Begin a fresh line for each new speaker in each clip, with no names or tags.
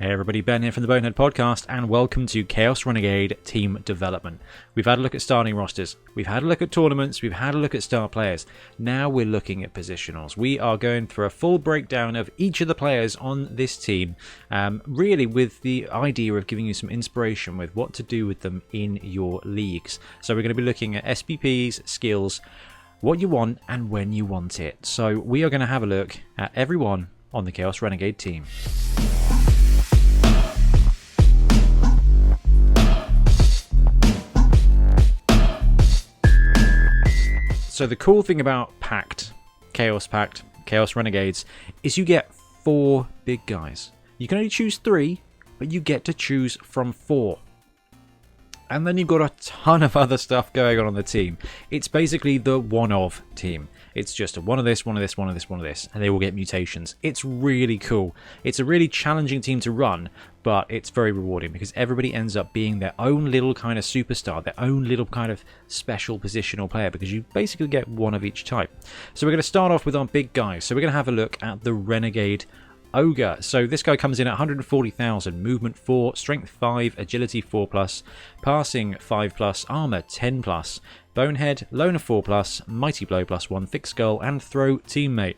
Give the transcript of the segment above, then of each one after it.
Hey everybody, Ben here from the Bonehead podcast, and welcome to Chaos Renegade Team Development. We've had a look at starting rosters, we've had a look at tournaments, we've had a look at star players. Now we're looking at positionals. We are going through a full breakdown of each of the players on this team, really with the idea of giving you some inspiration with what to do with them in your leagues. So we're going to be looking at SPPs, skills, what you want and when you want it. So we are going to have a look at everyone on the Chaos Renegade team. So the cool thing about Chaos Renegades, is you get 4 big guys. You can only choose 3, but you get to choose from 4. And then you've got a ton of other stuff going on the team. It's basically the one-of team. It's just a one of this, one of this, one of this, one of this, and they all get mutations. It's really cool. It's a really challenging team to run, but it's very rewarding because everybody ends up being their own little kind of superstar, their own little kind of special positional player, because you basically get one of each type. So we're going to start off with our big guys. So we're going to have a look at the Renegade Ogre. So this guy comes in at 140,000, movement 4, strength 5, agility 4+, passing 5+, armor 10+, bonehead, loner 4+, mighty blow +1, thick skull, and throw teammate.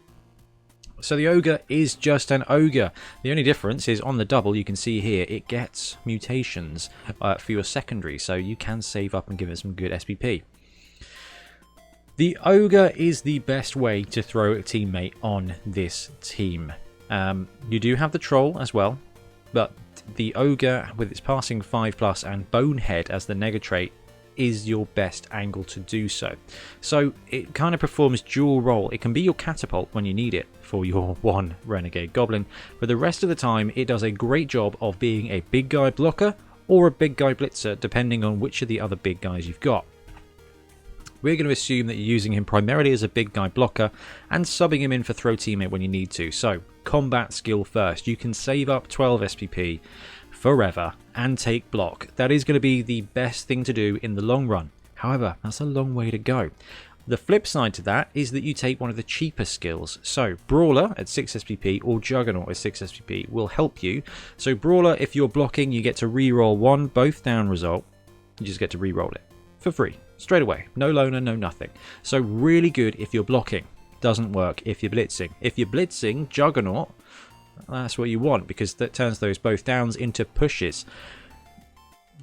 So the ogre is just an ogre. The only difference is on the double, you can see here, it gets mutations for your secondary, so you can save up and give it some good SPP. The ogre is the best way to throw a teammate on this team. You do have the troll as well, but the ogre with its passing 5+ and bonehead as the nega trait is your best angle to do so. So it kind of performs dual role. It can be your catapult when you need it for your one Renegade Goblin, but the rest of the time it does a great job of being a big guy blocker or a big guy blitzer, depending on which of the other big guys you've got. We're going to assume that you're using him primarily as a big guy blocker and subbing him in for throw teammate when you need to. So combat skill first. You can save up 12 SPP forever and take block. That is going to be the best thing to do in the long run. However, that's a long way to go. The flip side to that is that you take one of the cheaper skills. So Brawler at 6 SPP or Juggernaut at 6 SPP will help you. So Brawler, if you're blocking, you get to reroll 1 both down result. You just get to reroll it for free. Straight away. No loner, no nothing. So really good if you're blocking. Doesn't work if you're blitzing. If you're blitzing, Juggernaut, that's what you want because that turns those both downs into pushes.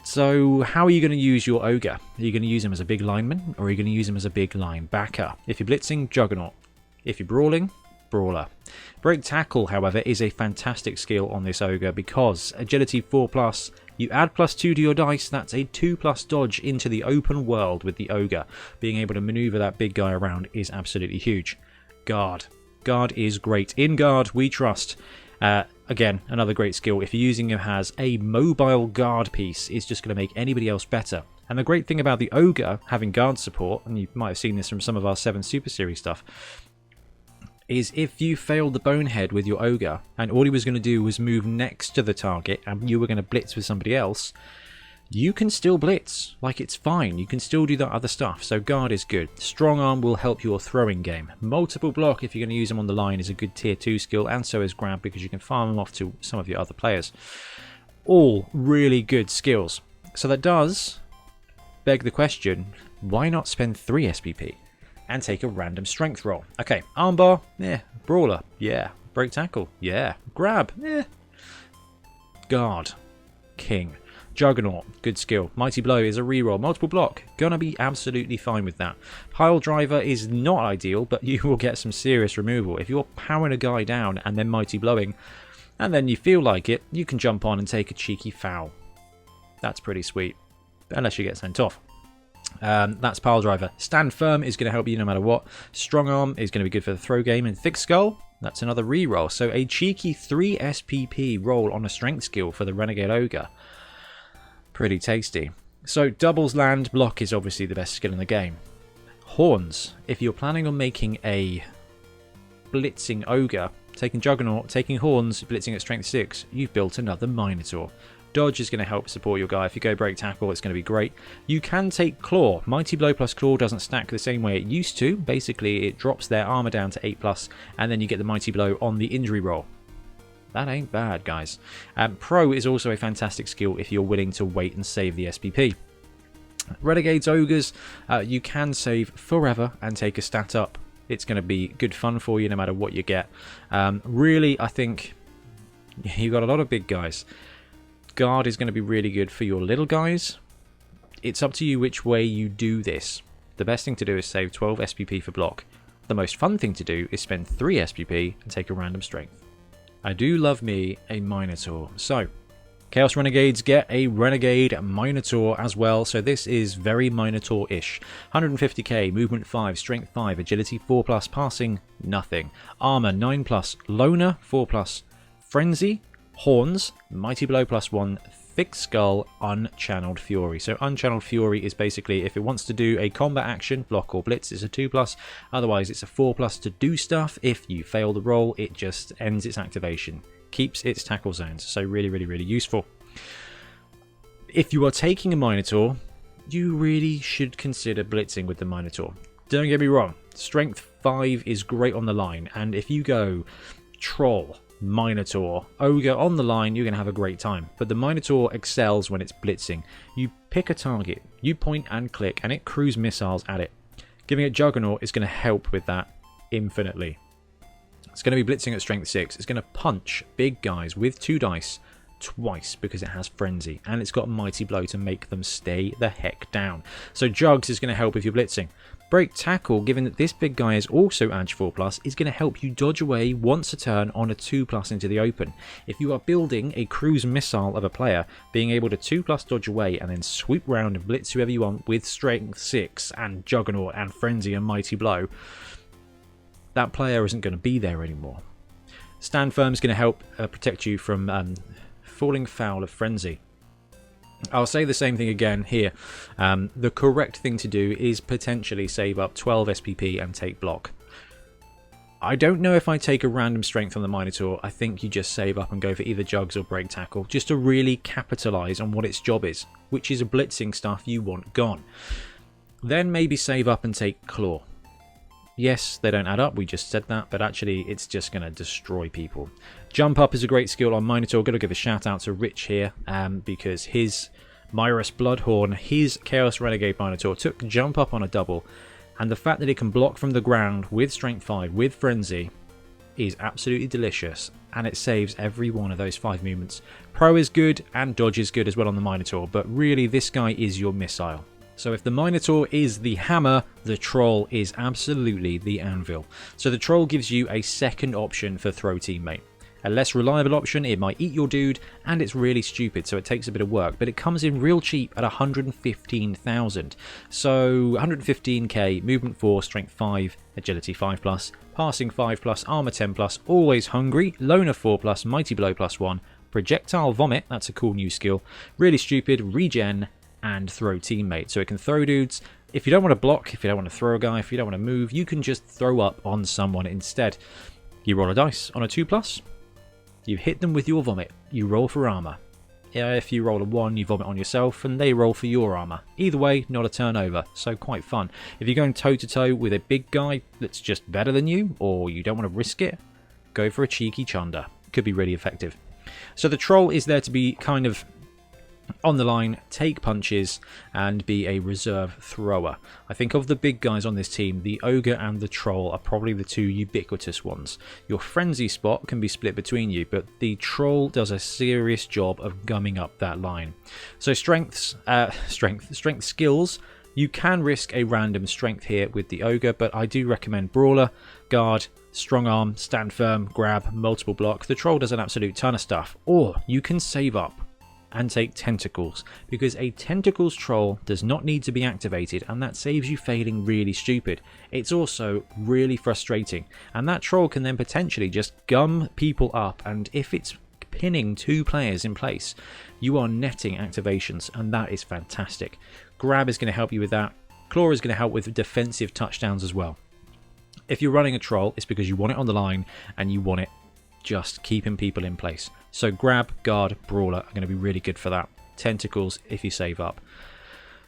So how are you going to use your ogre? Are you going to use him as a big lineman or are you going to use him as a big linebacker? If you're blitzing, Juggernaut. If you're brawling, Brawler. Break tackle, however, is a fantastic skill on this ogre because agility 4+, you add +2 to your dice, that's a 2+ dodge into the open world with the ogre. Being able to maneuver that big guy around is absolutely huge. Guard. Guard is great. In guard, we trust. Again, another great skill. If you're using him as a mobile guard piece, it's just going to make anybody else better. And the great thing about the ogre having guard support, and you might have seen this from some of our 7 Super Series stuff, is if you failed the bonehead with your ogre and all he was going to do was move next to the target and you were going to blitz with somebody else, you can still blitz. Like, it's fine. You can still do that other stuff. So guard is good. Strong arm will help your throwing game. Multiple block, if you're going to use them on the line, is a good tier 2 skill, and so is grab because you can farm them off to some of your other players. All really good skills. So that does beg the question, why not spend 3 SPP? And take a random strength roll. Okay, armbar, yeah. Brawler, yeah. Break tackle, yeah. Grab, yeah. Guard, king. Juggernaut, good skill. Mighty blow is a reroll. Multiple block, gonna be absolutely fine with that. Pile driver is not ideal, but you will get some serious removal. If you're powering a guy down and then mighty blowing, and then you feel like it, you can jump on and take a cheeky foul. That's pretty sweet, unless you get sent off. That's pile driver. Stand firm is going to help you no matter what. Strong arm is going to be good for the throw game. And thick skull, that's another reroll. So a cheeky 3 SPP roll on a strength skill for the Renegade Ogre. Pretty tasty. So doubles land block is obviously the best skill in the game. Horns. If you're planning on making a blitzing ogre, taking Juggernaut, taking horns, blitzing at strength 6, you've built another Minotaur. Dodge is going to help support your guy. If you go break tackle, it's going to be great. You can take claw. Mighty blow plus claw doesn't stack the same way it used to. Basically, it drops their armor down to 8+, and then you get the mighty blow on the injury roll. That ain't bad, guys. Pro is also a fantastic skill if you're willing to wait and save the SPP. Renegade's Ogres, you can save forever and take a stat up. It's going to be good fun for you no matter what you get. Really, I think you've got a lot of big guys. Guard is going to be really good for your little guys. It's up to you which way you do this. The best thing to do is save 12 SPP for block. The most fun thing to do is spend 3 SPP and take a random strength. I do love me a Minotaur. So, Chaos Renegades get a Renegade Minotaur as well, so this is very Minotaur-ish. 150k, movement 5, strength 5, agility 4+, passing nothing. Armor 9+, loner 4+, frenzy, horns, mighty blow +1, thick skull, unchanneled fury. So unchanneled fury is basically if it wants to do a combat action, block or blitz, it's a 2+, otherwise it's a 4+ to do stuff. If you fail the roll, it just ends its activation. Keeps its tackle zones, so really useful. If you are taking a Minotaur, you really should consider blitzing with the Minotaur. Don't get me wrong, strength 5 is great on the line, and if you go Troll, Minotaur, Ogre on the line, you're going to have a great time. But the Minotaur excels when it's blitzing. You pick a target, you point and click, and it cruise missiles at it. Giving it Juggernaut is going to help with that infinitely. It's going to be blitzing at strength 6. It's going to punch big guys with 2 dice twice because it has frenzy, and it's got mighty blow to make them stay the heck down. So Jugs is going to help if you're blitzing. Break tackle, given that this big guy is also edge 4+, is going to help you dodge away once a turn on a 2+ into the open. If you are building a cruise missile of a player, being able to 2+ dodge away and then sweep round and blitz whoever you want with strength 6 and Juggernaut and frenzy and mighty blow, that player isn't going to be there anymore. Stand Firm is going to help protect you from falling foul of frenzy. I'll say the same thing again here. The correct thing to do is potentially save up 12 SPP and take block. I don't know if I take a random strength on the Minotaur. I think you just save up and go for either Jugs or Break Tackle, just to really capitalise on what its job is, which is a blitzing stuff you want gone. Then maybe save up and take Claw. Yes, they don't add up, we just said that, but actually it's just going to destroy people. Jump Up is a great skill on Minotaur. Got to give a shout out to Rich here, because his Myrus Bloodhorn, his Chaos Renegade Minotaur, took Jump Up on a double, and the fact that it can block from the ground with Strength 5, with Frenzy, is absolutely delicious, and it saves every one of those 5 movements. Pro is good, and Dodge is good as well on the Minotaur, but really this guy is your missile. So if the Minotaur is the hammer, the Troll is absolutely the anvil. So the Troll gives you a second option for throw teammate. A less reliable option, it might eat your dude, and it's really stupid, so it takes a bit of work, but it comes in real cheap at 115,000. So 115k, movement 4, strength 5, agility 5+, passing 5+, armor 10+, always hungry, loner 4+, mighty blow +1, projectile vomit, that's a cool new skill, really stupid, regen, and throw teammate. So it can throw dudes. If you don't want to block, if you don't want to throw a guy, if you don't want to move, you can just throw up on someone instead. You roll a dice on a 2+, you hit them with your vomit, you roll for armor. If you roll a 1, you vomit on yourself and they roll for your armor. Either way, not a turnover, so quite fun. If you're going toe to toe with a big guy that's just better than you, or you don't want to risk it, go for a cheeky chunder. Could be really effective. So the Troll is there to be kind of on the line, take punches, and be a reserve thrower. I think of the big guys on this team, the Ogre and the Troll are probably the 2 ubiquitous ones. Your frenzy spot can be split between you, but the Troll does a serious job of gumming up that line. So strength skills, you can risk a random strength here with the Ogre, but I do recommend Brawler, Guard, Strong Arm, Stand Firm, Grab, Multiple Block. The Troll does an absolute ton of stuff. Or you can save up and take Tentacles, because a Tentacles Troll does not need to be activated, and that saves you failing really stupid. It's also really frustrating, and that Troll can then potentially just gum people up, and if it's pinning 2 players in place, you are netting activations, and that is fantastic. Grab is going to help you with that. Claw is going to help with defensive touchdowns as well. If you're running a Troll, it's because you want it on the line, and you want it just keeping people in place. So Grab, Guard, Brawler are going to be really good for that. Tentacles if you save up.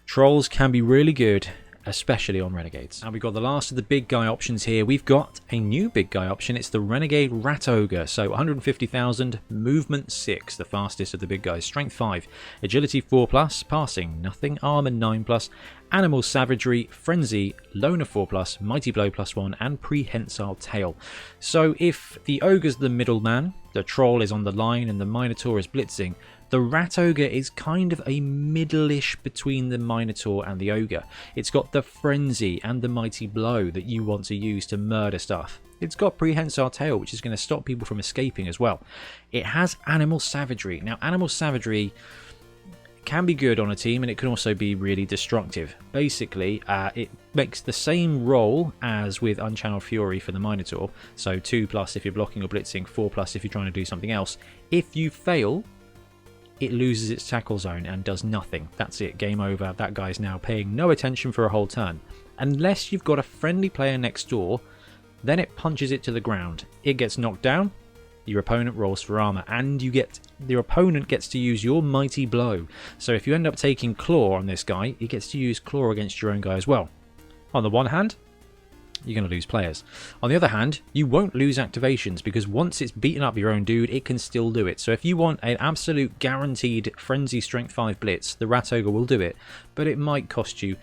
Trolls can be really good especially on Renegades. And we've got the last of the big guy options here. We've got a new big guy option. It's the Renegade Rat Ogre. So 150,000, movement 6, the fastest of the big guys. Strength 5, agility 4+, passing nothing, armor 9+, animal savagery, frenzy, loner 4+, mighty blow +1, and prehensile tail. So if the ogre's the middleman, the troll is on the line, and the minotaur is blitzing, the Rat Ogre is kind of a middle-ish between the Minotaur and the Ogre. It's got the Frenzy and the Mighty Blow that you want to use to murder stuff. It's got Prehensile Tail, which is going to stop people from escaping as well. It has Animal Savagery. Now, Animal Savagery can be good on a team, and it can also be really destructive. Basically, it makes the same role as with Unchanneled Fury for the Minotaur. So 2+ if you're blocking or blitzing, 4+ if you're trying to do something else. If you fail, it loses its tackle zone and does nothing. That's it, game over. That guy's now paying no attention for a whole turn. Unless you've got a friendly player next door, then it punches it to the ground. It gets knocked down, your opponent rolls for armor, and your opponent gets to use your Mighty Blow. So if you end up taking Claw on this guy, he gets to use Claw against your own guy as well. On the one hand, you're going to lose players. On the other hand, you won't lose activations, because once it's beaten up your own dude, it can still do it. So if you want an absolute guaranteed Frenzy Strength 5 blitz, the Rat Ogre will do it, but it might cost you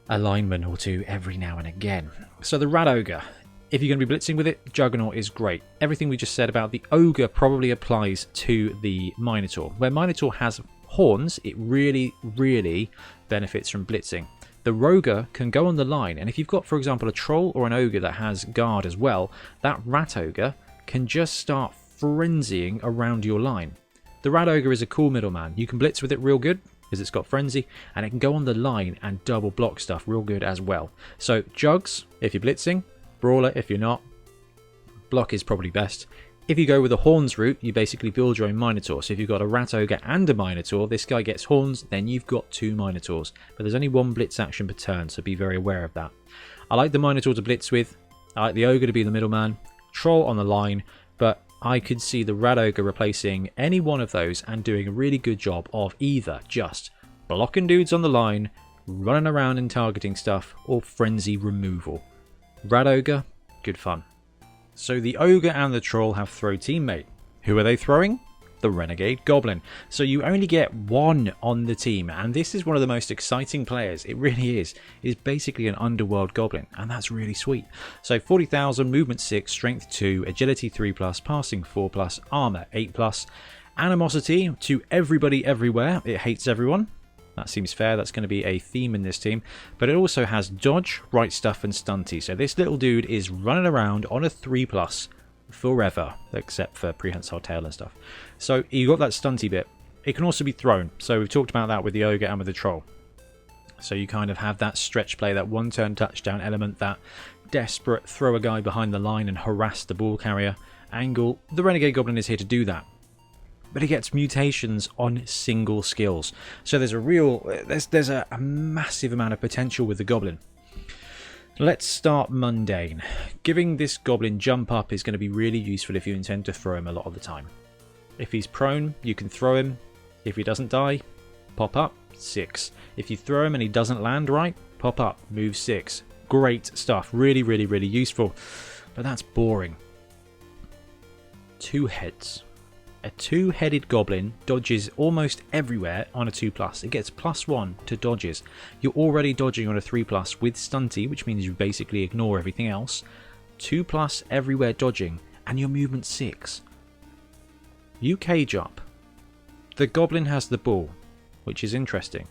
a lineman or two every now and again. So the Rat Ogre, if you're going to be blitzing with it, Juggernaut is great. Everything we just said about the Ogre probably applies to the Minotaur. Where Minotaur has horns, it really, really benefits from blitzing. The Roger can go on the line, and if you've got, for example, a Troll or an Ogre that has guard as well, that Rat Ogre can just start frenzying around your line. The Rat Ogre is a cool middleman. You can blitz with it real good, because it's got frenzy, and it can go on the line and double block stuff real good as well. So Jugs, if you're blitzing, Brawler if you're not, block is probably best. If you go with the horns route, you basically build your own Minotaur. So if you've got a Rat Ogre and a Minotaur, this guy gets horns, then you've got 2 Minotaurs. But there's only 1 blitz action per turn, so be very aware of that. I like the Minotaur to blitz with. I like the Ogre to be the middleman. Troll on the line, but I could see the Rat Ogre replacing any one of those and doing a really good job of either just blocking dudes on the line, running around and targeting stuff, or frenzy removal. Rat Ogre, good fun. So the Ogre and the Troll have throw teammate. Who are they throwing? The Renegade Goblin. So you only get 1 on the team, and this is one of the most exciting players. It really is. It is basically an underworld goblin, and that's really sweet. So 40,000, movement 6, strength 2, agility 3+, passing 4+, armor 8+, animosity to everybody everywhere. It hates everyone. That seems fair. That's going to be a theme in this team. But it also has dodge, right stuff, and stunty. So this little dude is running around on a 3+ forever, except for prehensile tail and stuff. So you got that stunty bit. It can also be thrown. So we've talked about that with the Ogre and with the Troll. So you kind of have that stretch play, that one-turn touchdown element, that desperate throw a guy behind the line and harass the ball carrier angle. The Renegade Goblin is here to do that. But it gets mutations on single skills. So there's a massive amount of potential with the Goblin. Let's start mundane. Giving this Goblin jump up is going to be really useful if you intend to throw him a lot of the time. If he's prone, you can throw him. If he doesn't die, pop up, 6. If you throw him and he doesn't land right, pop up, move 6. Great stuff. Really, really, really useful. But that's boring. 2 heads. A 2-headed goblin dodges almost everywhere on a 2+. It gets +1 to dodges. You're already dodging on a 3+ with stunty, which means you basically ignore everything else. 2+ everywhere dodging, and your movement 6. You cage up. The goblin has the ball, which is interesting.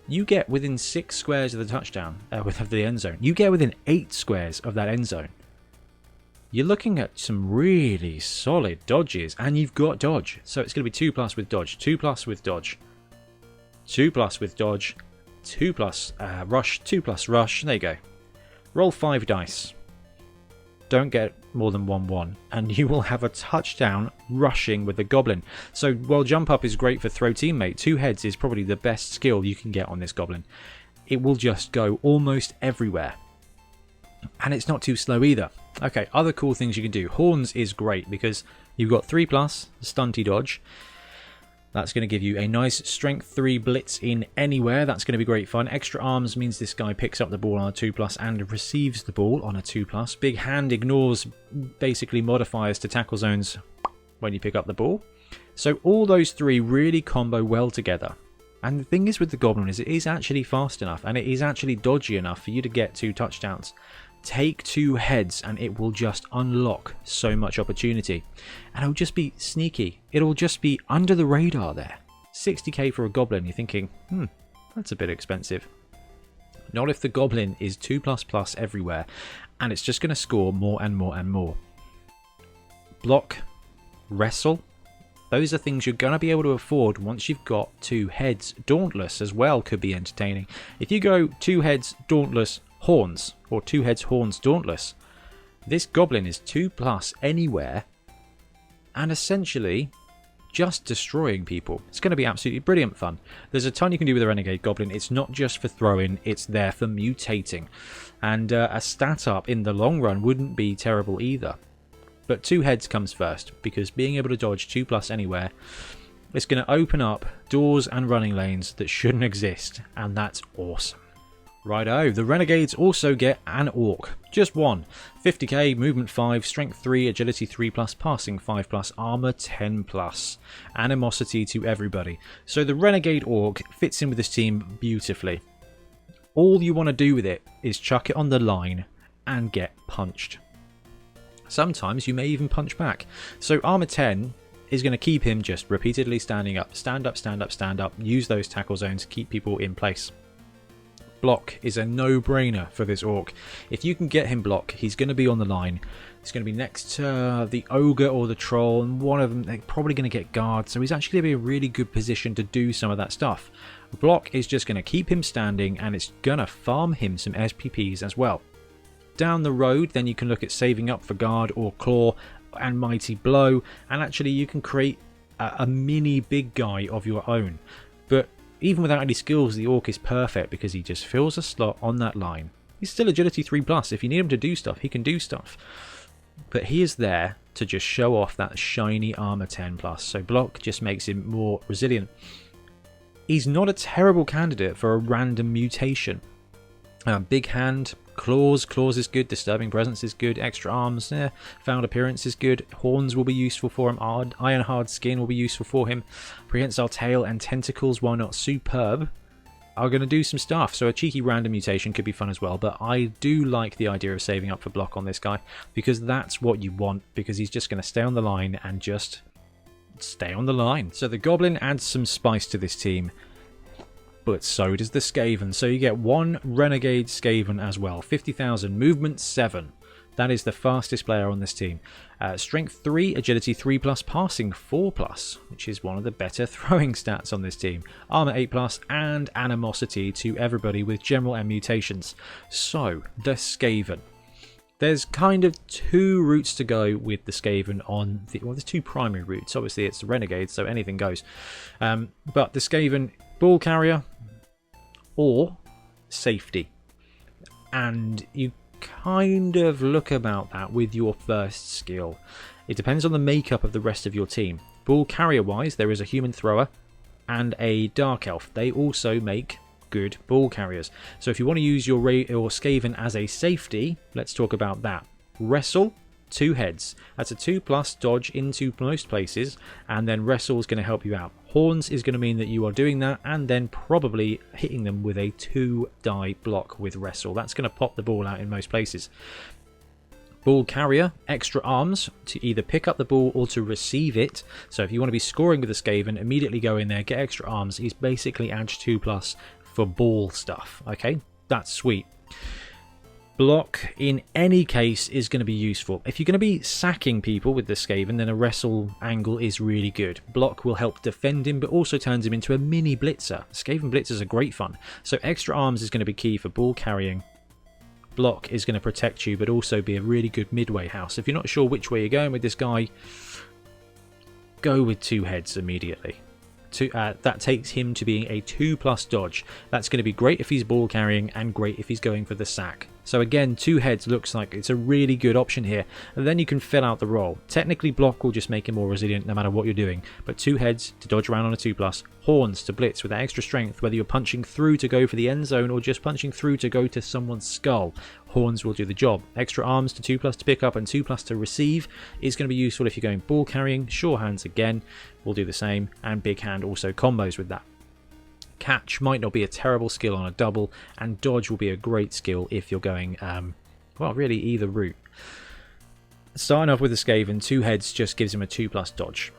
You get within 6 squares of the touchdown, of the end zone. You get within 8 squares of that end zone. You're looking at some really solid dodges, and you've got dodge. So it's going to be 2+ with dodge, 2+ with dodge, 2+ with dodge, 2+ rush, 2+ rush. There you go. Roll 5 dice. Don't get more than 1-1, and you will have a touchdown rushing with the Goblin. So while jump up is great for throw teammate, 2 heads is probably the best skill you can get on this Goblin. It will just go almost everywhere. And it's not too slow either. Okay, other cool things you can do. Horns is great because you've got 3+, stunty dodge. That's going to give you a nice strength 3 blitz in anywhere. That's going to be great fun. Extra arms means this guy picks up the ball on a 2+ and receives the ball on a 2+. Big hand ignores basically modifiers to tackle zones when you pick up the ball. So all those 3 really combo well together. And the thing is with the Goblin is it is actually fast enough and it is actually dodgy enough for you to get 2 touchdowns. Take 2 heads and it will just unlock so much opportunity. And it'll just be sneaky. It'll just be under the radar there. 60k for a Goblin. You're thinking, that's a bit expensive. Not if the Goblin is 2++ everywhere and it's just going to score more and more and more. Block, wrestle. Those are things you're going to be able to afford once you've got 2 heads. Dauntless as well could be entertaining. If you go 2 heads, Dauntless, Horns, or 2 heads, Horns, Dauntless, this Goblin is 2+ anywhere and essentially just destroying people. It's going to be absolutely brilliant fun. There's a ton you can do with a Renegade Goblin. It's not just for throwing, it's there for mutating. And a stat up in the long run wouldn't be terrible either. But 2 heads comes first, because being able to dodge 2+ anywhere, it's going to open up doors and running lanes that shouldn't exist, and that's awesome. Righto, the Renegades also get an Orc. Just one. 50k, movement 5, strength 3, agility 3+, passing 5+, armor 10+. Animosity to everybody. So the Renegade Orc fits in with this team beautifully. All you want to do with it is chuck it on the line and get punched. Sometimes you may even punch back. So armor 10 is going to keep him just repeatedly standing up. Stand up, stand up, stand up. Use those tackle zones to keep people in place. Block is a no-brainer for this Orc. If you can get him block, he's going to be on the line. He's going to be next to the Ogre or the Troll, and one of them, they're probably going to get guard, so he's actually going to be a really good position to do some of that stuff. Block is just going to keep him standing, and it's going to farm him some SPPs as well. Down the road, then you can look at saving up for guard or claw and mighty blow, and actually you can create a mini big guy of your own. But even without any skills, the Orc is perfect because he just fills a slot on that line. He's still agility 3+. If you need him to do stuff, he can do stuff. But he is there to just show off that shiny armor 10+. So block just makes him more resilient. He's not a terrible candidate for a random mutation. Big hand, claws is good, disturbing presence is good, extra arms, found appearance is good, horns will be useful for him, iron hard skin will be useful for him, prehensile tail and tentacles, while not superb, are going to do some stuff. So a cheeky random mutation could be fun as well, but I do like the idea of saving up for block on this guy, because that's what you want, because he's just going to stay on the line and just stay on the line. So the Goblin adds some spice to this team, but so does the Skaven. So you get one Renegade Skaven as well. 50,000, movement 7. That is the fastest player on this team. Strength 3, agility 3+, passing 4+, which is one of the better throwing stats on this team. Armor 8+, and animosity to everybody with general and mutations. So, the Skaven. There's kind of 2 routes to go with the Skaven on the... Well, there's 2 primary routes. Obviously, it's the Renegade, so anything goes. But the Skaven, ball carrier or safety. And you kind of look about that with your first skill. It depends on the makeup of the rest of your team. Ball carrier wise, there is a human thrower and a Dark Elf. They also make good ball carriers. So if you want to use your Skaven as a safety, let's talk about that. Wrestle, 2 heads. That's a 2+ dodge into most places, and then wrestle is going to help you out. Horns is going to mean that you are doing that and then probably hitting them with a 2-die block with wrestle. That's going to pop the ball out in most places. Ball carrier, extra arms to either pick up the ball or to receive it. So if you want to be scoring with a Skaven, immediately go in there, get extra arms. He's basically edge 2+ for ball stuff. Okay, that's sweet. Block, in any case, is going to be useful. If you're going to be sacking people with the Skaven, then a wrestle angle is really good. Block will help defend him, but also turns him into a mini blitzer. Skaven blitzers are great fun. So extra arms is going to be key for ball carrying. Block is going to protect you, but also be a really good midway house. If you're not sure which way you're going with this guy, go with 2 heads immediately. That takes him to being a 2+ dodge. That's going to be great if he's ball carrying and great if he's going for the sack. So again, 2 heads looks like it's a really good option here. And then you can fill out the role. Technically, block will just make it more resilient no matter what you're doing. But 2 heads to dodge around on a 2+, horns to blitz with that extra strength, whether you're punching through to go for the end zone or just punching through to go to someone's skull. Horns will do the job. Extra arms to 2+ to pick up and 2+ to receive is going to be useful if you're going ball carrying. Sure hands again will do the same. And big hand also combos with that. Catch might not be a terrible skill on a double, and dodge will be a great skill if you're going, well, really either route. Starting off with the Skaven, 2 heads just gives him a 2+ dodge.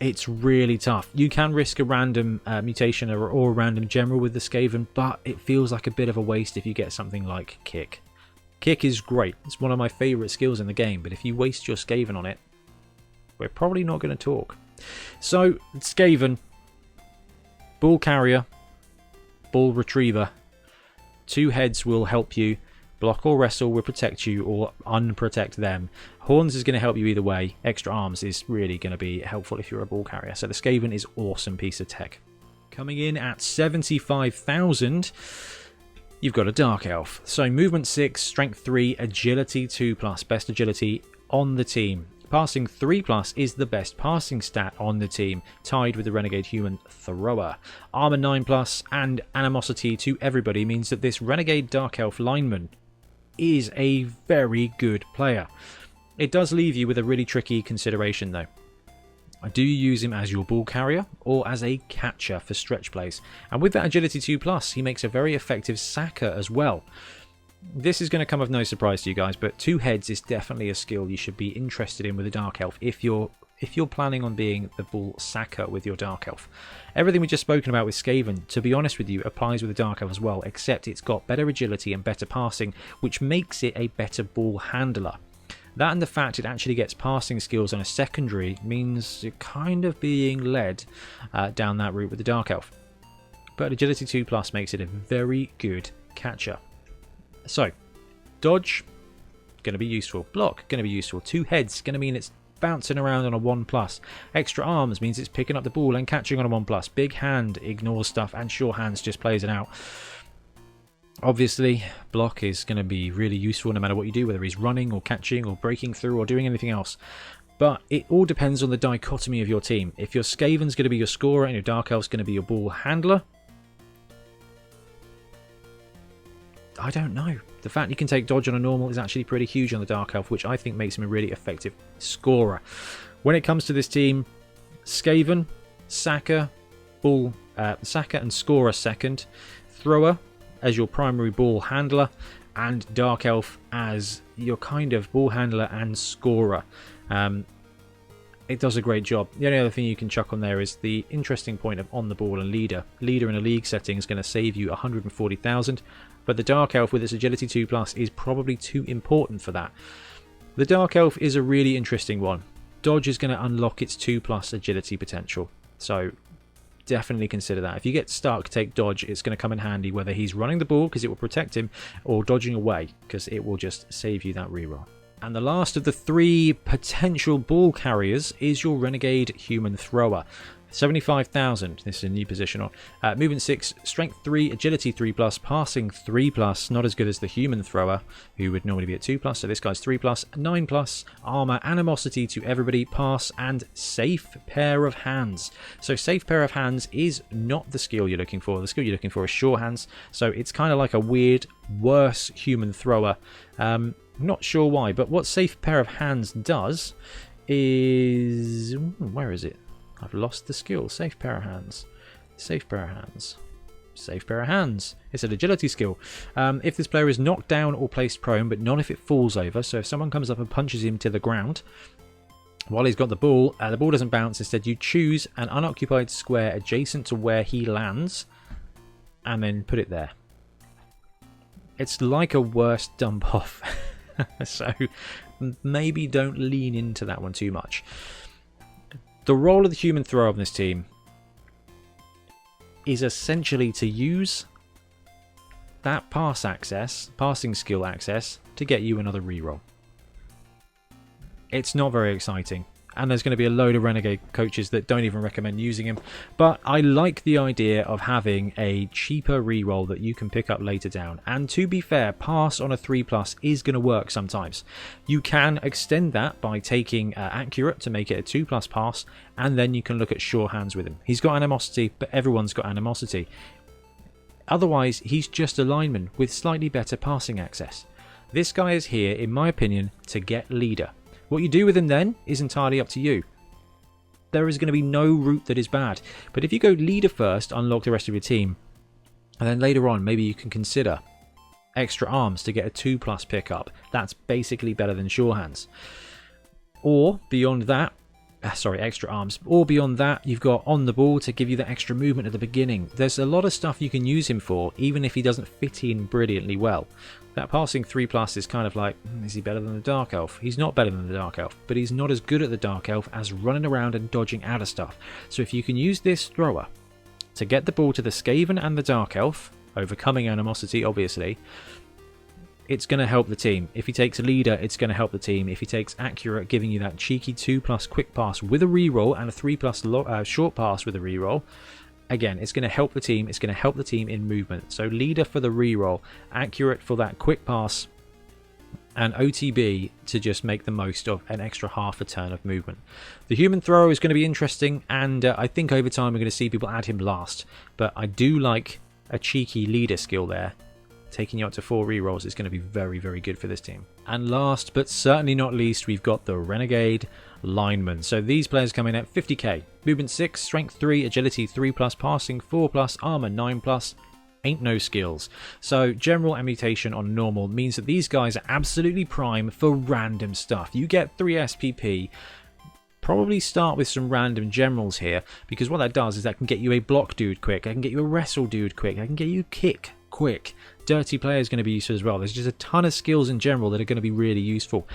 It's really tough. You can risk a random mutation or a random general with the Skaven, but it feels like a bit of a waste if you get something like Kick. Kick is great. It's one of my favourite skills in the game, but if you waste your Skaven on it, we're probably not going to talk. So, Skaven, ball carrier, ball retriever, 2 heads will help you. Block or wrestle will protect you or unprotect them. Horns is going to help you either way. Extra arms is really going to be helpful if you're a ball carrier. So the Skaven is awesome piece of tech. Coming in at 75,000, you've got a Dark Elf. So movement 6, strength 3, agility 2+, best agility on the team. Passing 3+ is the best passing stat on the team, tied with the Renegade Human Thrower. Armor 9+ and animosity to everybody means that this Renegade Dark Elf Lineman is a very good player. It does leave you with a really tricky consideration though. Do you use him as your ball carrier or as a catcher for stretch plays? And with that agility 2+, he makes a very effective sacker as well. This is going to come of no surprise to you guys, but 2 heads is definitely a skill you should be interested in with a Dark Elf if you're planning on being the ball sacker with your Dark Elf. Everything we've just spoken about with Skaven, to be honest with you, applies with the Dark Elf as well, except it's got better agility and better passing, which makes it a better ball handler. That and the fact it actually gets passing skills on a secondary means you're kind of being led down that route with the Dark Elf. But agility 2+ makes it a very good catcher. So, dodge, going to be useful. Block, going to be useful. 2 heads, going to mean it's bouncing around on a 1+. Extra arms means it's picking up the ball and catching on a 1+. Big hand ignores stuff, and sure hands just plays it out. Obviously, block is going to be really useful no matter what you do, whether he's running or catching or breaking through or doing anything else. But it all depends on the dichotomy of your team. If your Skaven's going to be your scorer and your Dark Elf's going to be your ball handler, I don't know. The fact you can take dodge on a normal is actually pretty huge on the Dark Elf, which I think makes him a really effective scorer. When it comes to this team, Skaven, sacker, sacker and scorer second, thrower as your primary ball handler, and Dark Elf as your kind of ball handler and scorer. It does a great job. The only other thing you can chuck on there is the interesting point of on the ball and leader. Leader in a league setting is going to save you 140,000. But the Dark Elf with its agility 2+ is probably too important for that. The Dark Elf is a really interesting one. Dodge is going to unlock its 2+ agility potential. So definitely consider that. If you get stuck, take dodge. It's going to come in handy whether he's running the ball because it will protect him, or dodging away because it will just save you that reroll. And the last of the 3 potential ball carriers is your Renegade Human Thrower. 75,000. This is a new position on. Movement 6, strength 3, agility 3+, passing 3+, not as good as the human thrower, who would normally be at 2+, so this guy's 3+, 9+, armor, animosity to everybody, pass, and safe pair of hands. So safe pair of hands is not the skill you're looking for. The skill you're looking for is sure hands, so it's kind of like a weird, worse human thrower. Not sure why, but what safe pair of hands does is... where is it? I've lost the skill. Safe pair of hands. Safe pair of hands. Safe pair of hands. It's an agility skill. If this player is knocked down or placed prone, but not if it falls over. So if someone comes up and punches him to the ground while he's got the ball doesn't bounce. Instead, you choose an unoccupied square adjacent to where he lands and then put it there. It's like a worse dump off. So maybe don't lean into that one too much. The role of the human thrower on this team is essentially to use that passing skill access, to get you another reroll. It's not very exciting. and there's going to be a load of Renegade coaches that don't even recommend using him. But I like the idea of having a cheaper reroll that you can pick up later down. And to be fair, pass on a 3+ is going to work sometimes. You can extend that by taking accurate to make it a 2+ pass, and then you can look at sure hands with him. He's got animosity, but everyone's got animosity. Otherwise, he's just a lineman with slightly better passing access. This guy is here, in my opinion, to get leader. What you do with him then is entirely up to you. There is going to be no route that is bad. But if you go leader first, unlock the rest of your team, and then later on, maybe you can consider extra arms to get a 2+ pickup. That's basically better than sure hands. Or beyond that, extra arms. Or beyond that, you've got on the ball to give you the extra movement at the beginning. There's a lot of stuff you can use him for, even if he doesn't fit in brilliantly well. That passing 3+ is kind of like, is he better than the Dark Elf? He's not better than the Dark Elf, but he's not as good at the Dark Elf as running around and dodging out of stuff. So if you can use this thrower to get the ball to the Skaven and the Dark Elf, overcoming animosity obviously, it's going to help the team. If he takes a leader, it's going to help the team. If he takes accurate, giving you that cheeky 2+ quick pass with a reroll and a 3+ short pass with a reroll, again, it's going to help the team. It's going to help the team in movement. So leader for the reroll, accurate for that quick pass, and OTB to just make the most of an extra half a turn of movement. The human thrower is going to be interesting, and I think over time we're going to see people add him last. But I do like a cheeky leader skill there. Taking you up to 4 rerolls is going to be very, very good for this team. And last but certainly not least, we've got the Renegade Lineman. So these players come in at 50k. Movement 6, Strength 3, Agility 3+, Passing 4+, Armor 9+, ain't no skills. So general and mutation on normal means that these guys are absolutely prime for random stuff. You get 3 SPP. Probably start with some random generals here, because what that does is that can get you a block dude quick, I can get you a wrestle dude quick, I can get you kick quick. Dirty player is going to be useful as well. There's just a ton of skills in general that are going to be really useful.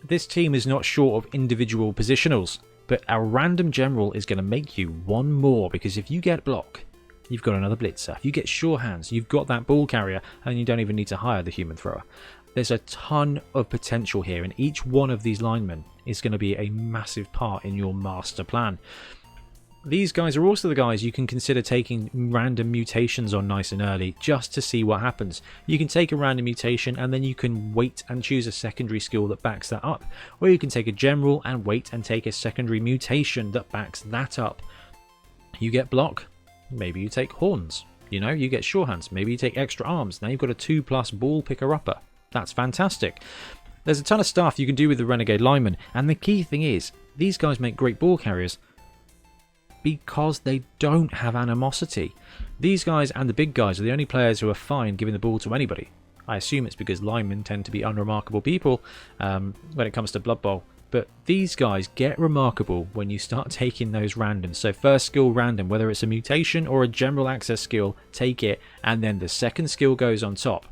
This team is not short of individual positionals, but our random general is going to make you one more, because if you get block, you've got another blitzer. If you get sure hands, you've got that ball carrier, and you don't even need to hire the human thrower. There's a ton of potential here, and each one of these linemen is going to be a massive part in your master plan. These guys are also the guys you can consider taking random mutations on nice and early, just to see what happens. You can take a random mutation and then you can wait and choose a secondary skill that backs that up. Or you can take a general and wait and take a secondary mutation that backs that up. You get block, maybe you take horns. You know, you get sure hands, maybe you take extra arms. Now you've got a 2+ ball picker-upper. That's fantastic. There's a ton of stuff you can do with the Renegade Lineman, and the key thing is, these guys make great ball carriers because they don't have animosity. These guys and the big guys are the only players who are fine giving the ball to anybody. I assume it's because linemen tend to be unremarkable people when it comes to Blood Bowl. But these guys get remarkable when you start taking those randoms. So first skill random, whether it's a mutation or a general access skill, take it, and then the second skill goes on top.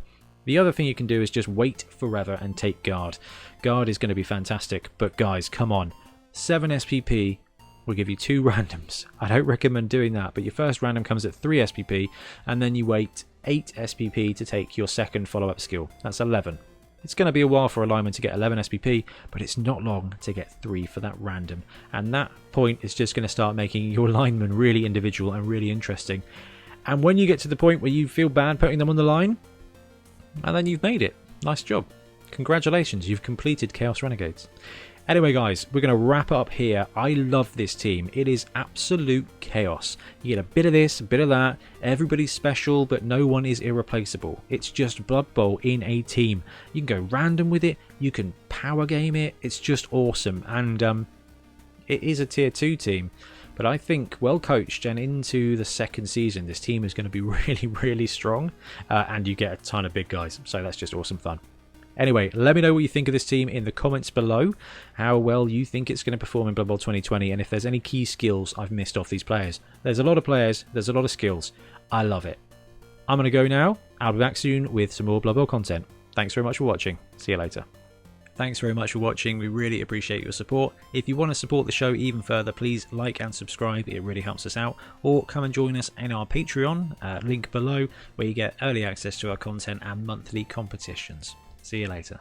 The other thing you can do is just wait forever and take guard. Guard is going to be fantastic, but guys, come on. 7 SPP will give you 2 randoms. I don't recommend doing that, but your first random comes at 3 SPP, and then you wait 8 SPP to take your second follow-up skill. That's 11. It's going to be a while for a lineman to get 11 SPP, but it's not long to get 3 for that random. And that point is just going to start making your lineman really individual and really interesting. And when you get to the point where you feel bad putting them on the line, and then you've made it. Nice job. Congratulations, you've completed Chaos Renegades. Anyway guys, we're going to wrap up here. I love this team. It is absolute chaos. You get a bit of this, a bit of that. Everybody's special, but no one is irreplaceable. It's just Blood Bowl in a team. You can go random with it. You can power game it. It's just awesome. And it is a tier 2 team. But I think well coached and into the second season, this team is going to be really, really strong. And you get a ton of big guys. So that's just awesome fun. Anyway, let me know what you think of this team in the comments below, how well you think it's going to perform in Blood Bowl 2020, and if there's any key skills I've missed off these players. There's a lot of players, there's a lot of skills. I love it. I'm going to go now. I'll be back soon with some more Blood Bowl content. Thanks very much for watching. See you later. Thanks very much for watching. We really appreciate your support. If you want to support the show even further, please like and subscribe. It really helps us out. Or come and join us in our Patreon, link below, where you get early access to our content and monthly competitions. See you later.